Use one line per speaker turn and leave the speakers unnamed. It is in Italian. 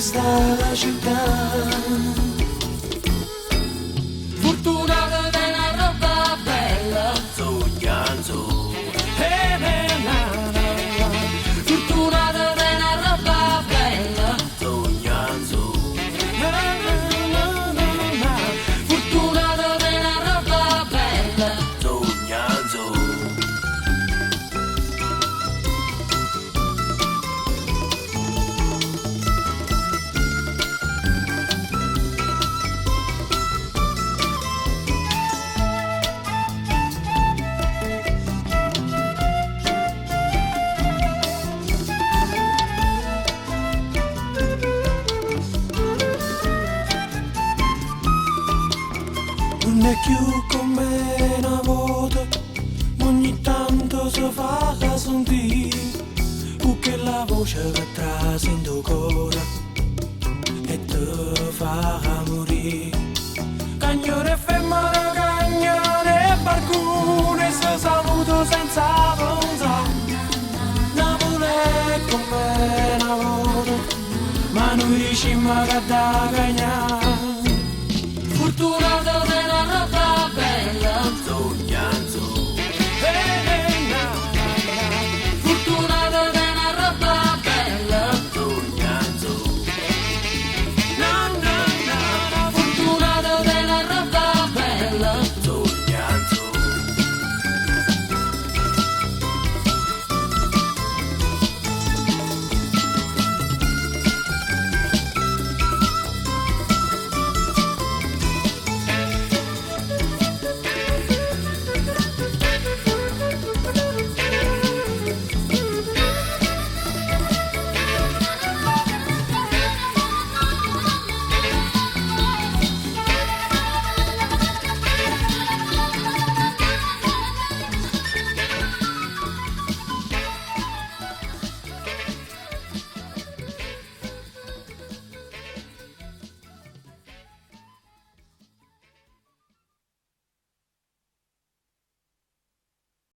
questa città. Fortunata di una roba bella, sognando. Fortunata di una roba bella, sognando. Fortunata di una roba bella, sognando. Non è più come una volta, ogni tanto si fa sentire, perché la voce che trascende ancora e ti fa morire. Cagnone e femmina, cagnone e barcone, si saluto senza pensare. Napoli è come una volta, ma noi diciamo che da cagnare.